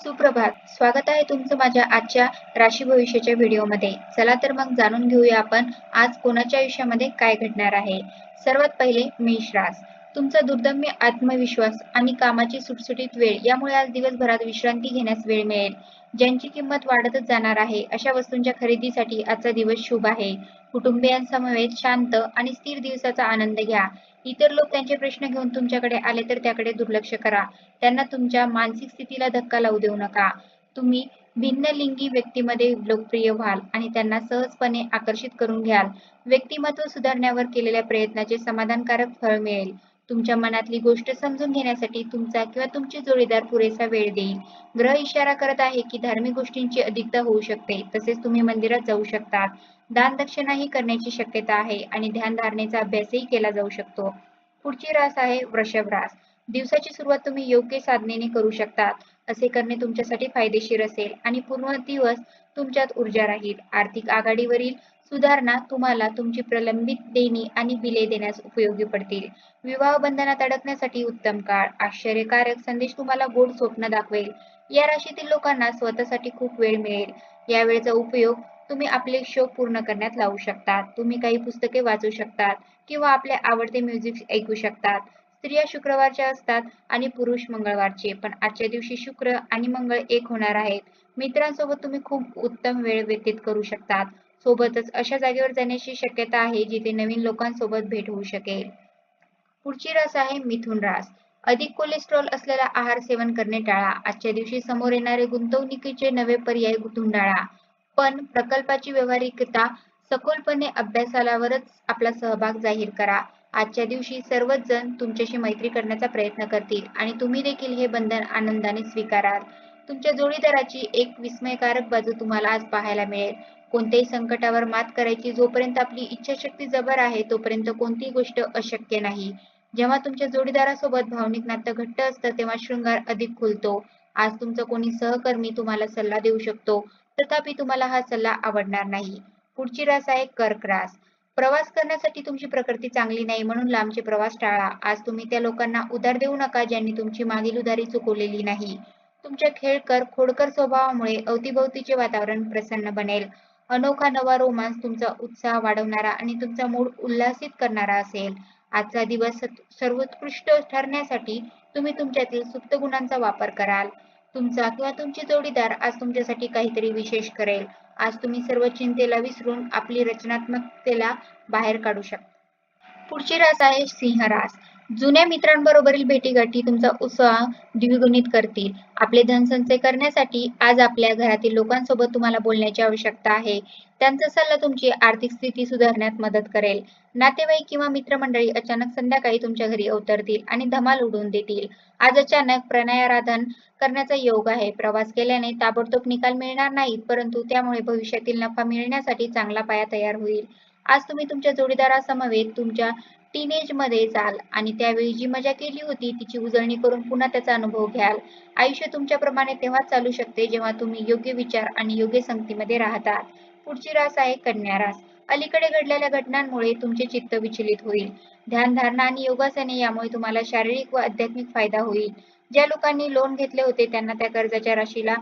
सुप्रभात. स्वागत आहे तुमचं माझ्या आजच्या राशी भविष्याच्या व्हिडिओमध्ये. चला तर मग जाणून घेऊया आपण आज कोणाच्या आयुष्यामध्ये काय घडणार आहे. सर्वात पहिले मेष रास. तुमचा दुर्दम्य आत्मविश्वास आणि कामाची सुटसुटीत वेळ यामुळे आज दिवसभरात विश्रांती घेण्यास वेळ मिळेल. ज्यांची किंमत वाढतच जाणार आहे अशा वस्तूंच्या खरेदीसाठी आजचा दिवस शुभ आहे. कुटुंबियांसमवेत शांत आणि स्थिर दिवसाचा आनंद घ्या. इतर लोक त्यांचे प्रश्न घेऊन तुमच्याकडे आले तर त्याकडे दुर्लक्ष करा. त्यांना तुमच्या मानसिक स्थितीला धक्का लावू देऊ नका. तुम्ही भिन्नलिंगी व्यक्तीमध्ये लोकप्रिय व्हाल आणि त्यांना सहजपणे आकर्षित करून घ्याल. व्यक्तिमत्व सुधारण्यावर केलेल्या प्रयत्नाचे समाधानकारक फळ मिळेल. तुमच्या मनातली गोष्ट समजून घेण्यासाठी तुमचा किंवा तुमची जोडीदार पुरेसा वेळ देईल. ग्रह इशारा करत आहे की धार्मिक गोष्टींची अधिकता होऊ शकते. तसेच तुम्ही मंदिरात जाऊ शकतात. दान दक्षिणाही करण्याची शक्यता आहे आणि ध्यानधारणेचा अभ्यासही केला जाऊ शकतो. पुढची रास आहे वृषभ रास. दिवसाची सुरुवात तुम्ही योग्य साधनेने करू शकतात. असे करणे तुमच्यासाठी फायदेशीर असेल आणि पूर्ण दिवस तुमच्यात ऊर्जा राहील. आर्थिक आघाडीवरील सुधारणा तुम्हाला तुमची प्रलंबित देणी आणि बिले देण्यास उपयोगी पडतील. विवाह बंधनात अडकण्यासाठी उत्तम काळ. आश्चर्यकारक संदेश तुम्हाला गोड स्वप्न दाखवेल. या राशीतील लोकांना स्वतःसाठी खूप वेळ मिळेल. या वेळेचा उपयोग तुम्ही आपले शौक पूर्ण करण्यात लावू शकतात. तुम्ही काही पुस्तके वाचू शकतात किंवा आपले आवडते म्युझिक ऐकू शकतात. स्त्रिया शुक्रवारच्या असतात आणि पुरुष मंगळवारचे, पण आजच्या दिवशी शुक्र आणि मंगळ एक होणार आहेत. मित्रांसोबत तुम्ही खूप उत्तम वेळ व्यतीत करू शकतात. सोबतच अशा जागेवर जाण्याची शक्यता आहे जिथे नवीन लोकांसोबत भेट होऊ शकेल. पुढची रास आहे मिथुन रास. अधिक कोलेस्ट्रॉल असलेला आहार सेवन करणे टाळा. आजच्या दिवशी समोर येणारे गुंतवणुकीचे नवे पर्याय धुंडाळा. पण प्रकल्पाची व्यावहारिकता सखोलपणे अभ्यासालावरच आपला सहभाग जाहीर करा. आजच्या दिवशी सर्वच जण तुमच्याशी मैत्री करण्याचा प्रयत्न करतील आणि तुम्ही देखील हे बंधन आनंदाने स्वीकाराल. तुमच्या जोडीदाराची एक विस्मयकारक बाजू तुम्हाला आज पाहायला मिळेल. कोणत्याही संकटावर मात करायची जोपर्यंत आपली इच्छाशक्ती जबर आहे तोपर्यंत कोणतीही गोष्ट अशक्य नाही. जेव्हा तुमच्या जोडीदारासोबत भावनिक नातं घट्ट असतं तेव्हा शृंगार अधिक खुलतो. आज तुमचा कोणी सहकर्मी तुम्हाला सल्ला देऊ शकतो, तथापि तुम्हाला हा सल्ला आवडणार नाही. पुढची रास आहे कर्क रास. प्रवास करण्यासाठी तुमची प्रकृती चांगली नाही म्हणून लांबचे प्रवास टाळा. आज तुम्ही त्या लोकांना उधार देऊ नका ज्यांनी तुमची मागील उधारी चुकवलेली नाही. तुमच्या खेळकर खोडकर स्वभावामुळे अवतीभोवतीचे वातावरण प्रसन्न बनेल. अनोखा नवा रोमांस तुमचा उत्साह वाढवणारा आणि तुमचा मूड उल्हासित करणारा असेल. आजचा दिवस सर्वोत्कृष्ट ठरण्यासाठी तुम्ही तुमच्यातील सुप्त गुणांचा वापर कराल. तुमचा किंवा तुमची जोडीदार आज तुमच्यासाठी काहीतरी विशेष करेल. आज तुम्ही सर्व चिंतेला विसरून आपली रचनात्मकतेला बाहेर काढू शकता. पुढची रास आहे सिंह रास. जुन्या मित्रांबरोबरील भेटीगाठी तुमचा उत्साह द्विगुणित करतील. आपले धनसंचय करण्यासाठी आज आपल्या घरातील लोकांसोबत तुम्हाला बोलण्याची आवश्यकता आहे. त्यांचा सल्ला तुमची आर्थिक स्थिती सुधारण्यात मदत करेल. नातेवाईक किंवा मित्रमंडळी अचानक संध्याकाळी तुमच्या घरी अवतरतील आणि धमाल उडवून देतील. आज अचानक प्रणयाराधन करण्याचा योग आहे. प्रवास केल्याने ताबडतोब निकाल मिळणार नाहीत, परंतु त्यामुळे भविष्यातील नफा मिळण्यासाठी चांगला पाया तयार होईल. आज तुम्ही तुमच्या जोडीदारासमवेत तुमच्या टीनेजमध्ये जाल आणि त्यावेळी जी मजा केली होती तिची उजळणी करून पुन्हा त्याचा अनुभव घ्याल. आयुष्य तुमच्याप्रमाणे तेव्हाच चालू शकते जेव्हा तुम्ही योग्य विचार आणि योग्य संगतीमध्ये राहतात. पुढची रास आहे कन्या रास. अलीकडे घडलेल्या घटनांमुळे तुमचे चित्त विचलित होईल. ध्यानधारणा आणि योगासने यामुळे तुम्हाला शारीरिक व आध्यात्मिक फायदा होईल. ज्या लोकांनी लोन घेतले होते त्यांना त्या कर्जाच्या राशीला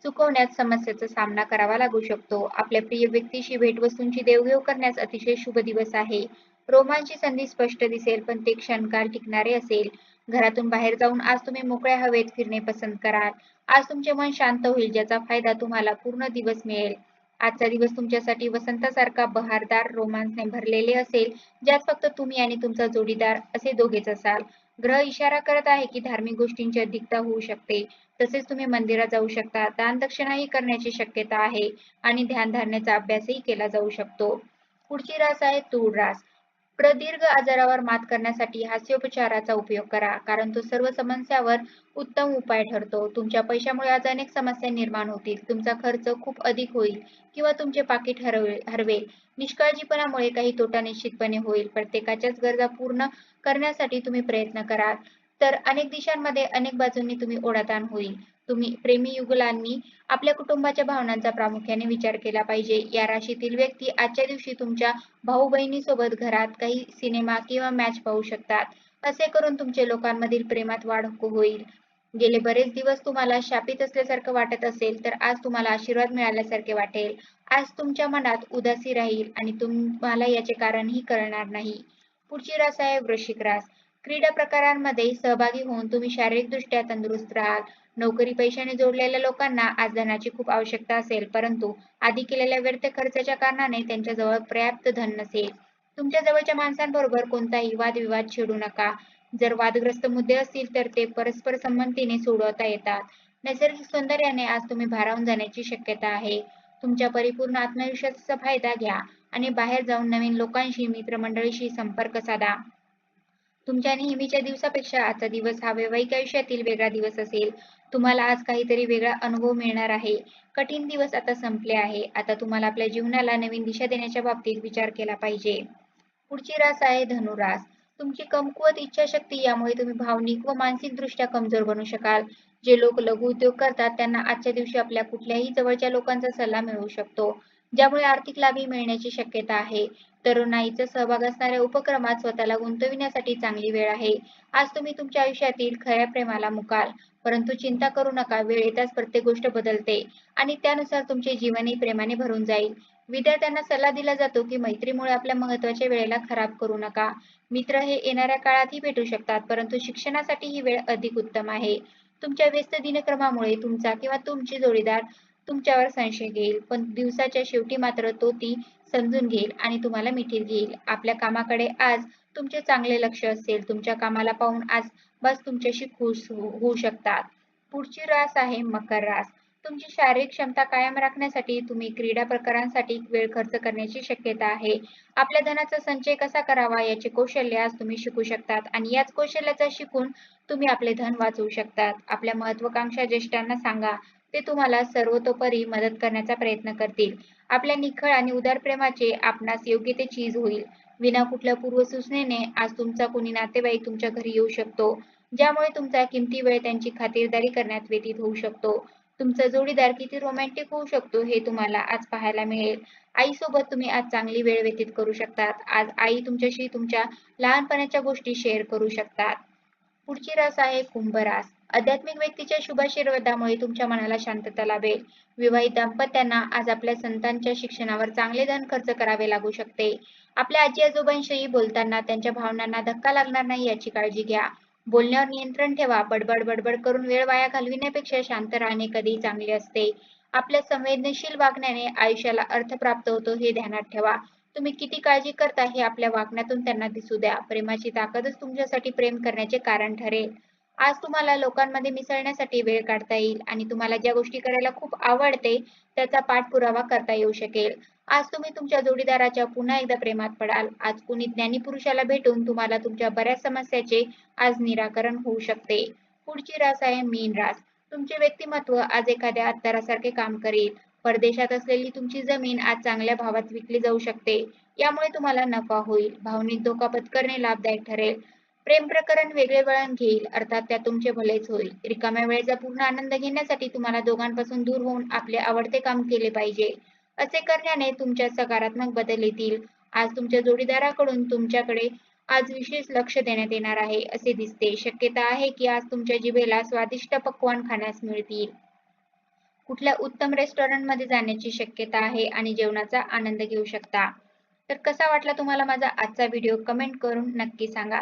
चुकवण्यात समस्येचा सामना करावा लागू शकतो. आपल्या प्रिय व्यक्तीशी भेटवस्तूंची देवघेव करण्यास अतिशय शुभ दिवस आहे. रोमांचची संधी स्पष्ट दिसेल पण ते क्षणकाळ टिकणारे असेल. घरातून बाहेर जाऊन आज तुम्ही मोकळ्या हवेत फिरणे पसंत कराल. आज तुमचे मन शांत होईल ज्याचा फायदा तुम्हाला पूर्ण दिवस मिळेल. आजचा दिवस तुमच्यासाठी वसंतासारखा बहारदार रोमांसने भरलेले असेल ज्यात फक्त तुम्ही आणि तुमचा जोडीदार असे दोघेच असाल. ग्रह इशारा करत आहे की धार्मिक गोष्टींची अधिकता होऊ शकते. तसेच तुम्ही मंदिरात जाऊ शकता. दानदक्षिणाही करण्याची शक्यता आहे आणि ध्यानधारणेचा अभ्यासही केला जाऊ शकतो. पुढची रास आहे तूळ रास. प्रदीर्घ आजारावर मात करण्यासाठी हास्योपचाराचा उपयोग करा कारण तो सर्व समस्यांवर उत्तम उपाय ठरतो. तुमच्या पैशामुळे आज अनेक समस्या निर्माण होतील. तुमचा खर्च खूप अधिक होईल किंवा तुमचे पाकिट हरवेल. निष्काळजीपणामुळे काही तोटा निश्चितपणे होईल. प्रत्येकाच्याच गरजा पूर्ण करण्यासाठी तुम्ही प्रयत्न कराल तर अनेक दिशांमध्ये अनेक बाजूंनी तुम्ही ओढाताण होईल. तुम्ही प्रेमी युगुलांनी आपल्या कुटुंबाच्या भावनांचा प्रामुख्याने विचार केला पाहिजे. या राशीतील व्यक्ती आजच्या दिवशी तुमच्या भाऊ बहिणीसोबत घरात काही सिनेमा किंवा मॅच पाहू शकतात. असे करून तुमचे लोकांमधील प्रेमात वाढ होईल. गेले बरेच दिवस तुम्हाला शापित असल्यासारखं वाटत असेल, तर आज तुम्हाला आशीर्वाद मिळाल्यासारखे वाटेल. आज तुमच्या मनात उदासी राहील आणि तुम्हाला याचे कारणही कळणार नाही. पुढची रास आहे वृश्चिक रास. क्रीडा प्रकारांमध्ये सहभागी होऊन तुम्ही शारीरिकदृष्ट्या तंदुरुस्त राहाल. नोकरी पैशाने जोडलेल्या लोकांना आज धनाची खूप आवश्यकता असेल, परंतु आधी केलेल्या व्यर्थ खर्चाच्या कारणाने त्यांच्याजवळ पर्याप्त धन नसेल. तुमच्या जवळच्या माणसांबरोबर कोणताही वादविवाद छेडू नका. जर वादग्रस्त मुद्दे असतील तर ते परस्पर संमतीने सोडवता येतात. नैसर्गिक सौंदर्याने आज तुम्ही भारावून जाण्याची शक्यता आहे. तुमच्या परिपूर्ण आत्मविश्वासाचा फायदा घ्या आणि बाहेर जाऊन नवीन लोकांशी, मित्रमंडळीशी संपर्क साधा. तुमच्या नेहमीच्या दिवसापेक्षा आजचा दिवस हा वैवाहिक आयुष्यातील वेगळा दिवस असेल. तुम्हाला आज काहीतरी वेगळा अनुभव मिळणार आहे. कठीण दिवस आता संपले आहे. आता तुम्हाला आपल्या जीवनाला नवीन दिशा देण्याच्या बाबतीत विचार केला पाहिजे. पुढची रास आहे धनुरास. तुमची कमकुवत इच्छाशक्ती यामुळे तुम्ही भावनिक व मानसिकदृष्ट्या कमजोर बनू शकाल. जे लोक लघु उद्योग करतात त्यांना आजच्या दिवशी आपल्या कुठल्याही जवळच्या लोकांचा सल्ला मिळू शकतो, ज्यामुळे आर्थिक लाभही मिळण्याची शक्यता आहे. तरुणाईचा सहभाग असणाऱ्या उपक्रमात स्वतःला गुंतविण्यासाठी चांगली वेळ आहे. आज तुम्ही तुमच्या आयुष्यातील खऱ्या प्रेमाला मुकाल, परंतु चिंता करू नका, वेळ येताच प्रत्येक गोष्ट बदलते आणि त्यानुसार तुमचे जीवनही प्रेमाने भरून जाईल. विद्यार्थ्यांना सल्ला दिला जातो की मैत्रीमुळे आपल्या महत्त्वाच्या वेळेला खराब करू नका. मित्र हे येणाऱ्या काळातही भेटू शकतात, परंतु शिक्षणासाठी ही वेळ अधिक उत्तम आहे. तुमच्या व्यस्त दिनक्रमामुळे तुमचा किंवा तुमची जोडीदार तुमच्यावर संशय घेईल, पण दिवसाच्या शेवटी मात्र तो ती समजून घेईल आणि तुम्हाला मिठीत घेईल. आपल्या कामाकडे आज तुमचे चांगले लक्ष असेल. तुमच्या कामाला पाहून आज बस तुमच्याशी खुश होऊ शकतात. पुढची रास आहे मकर रास. तुमची शारीरिक क्षमता कायम राखण्यासाठी तुम्ही क्रीडा प्रकारांसाठी वेळ खर्च करण्याची शक्यता आहे. आपल्या धनाचा संचय कसा करावा याचे कौशल्य आज तुम्ही शिकू शकतात आणि याच कौशल्याचा शिकून तुम्ही आपले धन वाचवू शकतात. आपल्या महत्वाकांक्षा ज्येष्ठांना सांगा. ते तुम्हाला सर्वतोपरी मदत करण्याचा प्रयत्न करतील. आपल्या निखळ आणि उदार प्रेमाचे आपणास योग्य ते चीज होईल. विना कुठल्या पूर्वसूचनेने आज तुमचा कोणी नातेवाईक तुमच्या घरी येऊ शकतो, ज्यामुळे तुमचा किमती वेळ त्यांची खातिरदारी करण्यात व्यतीत होऊ शकतो. तुमचा जोडीदार किती रोमॅन्टिक होऊ शकतो हे तुम्हाला आज पाहायला मिळेल. आईसोबत तुम्ही आज चांगली वेळ व्यतीत करू शकतात. आज आई तुमच्याशी तुमच्या लहानपणाच्या गोष्टी शेअर करू शकतात. पुढची रास आहे कुंभ रास. आध्यात्मिक व्यक्तीच्या शुभ आशीर्वादामुळे तुमच्या मनाला शांतता लाभेल. विवाहित दाम्पत्यांना आज आपल्या संतांच्या शिक्षणावर चांगले धन खर्च करावे लागू शकते. आपल्या आजी आजोबांशी बोलताना त्यांच्या भावनांना धक्का लागणार नाही याची काळजी घ्या. बोलण्यावर नियंत्रण ठेवा. बडबड बडबड करून वेळ वाया घालविण्यापेक्षा शांत राहणे कधीही चांगले असते. आपल्या संवेदनशील वागण्याने आयुष्याला अर्थ प्राप्त होतो हे ध्यानात ठेवा. तुम्ही किती काळजी करता हे आपल्या वागण्यातून त्यांना दिसू द्या. प्रेमाची ताकदच तुमच्यासाठी प्रेम करण्याचे कारण ठरेल. आज तुम्हाला लोकांमध्ये मिसळण्यासाठी वेळ काढता येईल आणि तुम्हाला ज्या गोष्टी करायला खूप आवडते त्याचा पाठपुरावा करता येऊ शकेल. आज तुम्ही तुमच्या जोडीदाराच्या पुन्हा एकदा प्रेमात पडाल. आज कुणी ज्ञानी पुरुषाला भेटून तुम्हाला तुमच्या बऱ्याच समस्याचे आज निराकरण होऊ शकते. पुढची रास आहे मीन रास. तुमचे व्यक्तिमत्व आज एखाद्या अत्तरासारखे काम करेल. परदेशात असलेली तुमची जमीन आज चांगल्या भावात विकली जाऊ शकते. यामुळे तुम्हाला नफा होईल. भावनिक धोका पत्करणे लाभदायक ठरेल. प्रेम प्रकरण वेगळे वळण घेईल, अर्थात त्यात तुमचे भलेच होईल. रिकाम्या वेळेचा पूर्ण आनंद घेण्यासाठी तुम्हाला दोघांपासून दूर होऊन आपले आवडते काम केले पाहिजे. असे करण्याने तुमच्यात सकारात्मक बदल येतील. आज तुमच्या जोडीदाराकडून तुमच्याकडे आज विशेष लक्ष देण्यात येणार आहे असे दिसते. शक्यता आहे की आज तुमच्या जिभेला स्वादिष्ट पक्वान्न खाण्यास मिळतील. कुठल्या उत्तम रेस्टॉरंटमध्ये जाण्याची शक्यता आहे आणि जेवणाचा आनंद घेऊ शकता. तर कसा वाटला तुम्हाला माझा आजचा व्हिडिओ कमेंट करून नक्की सांगा.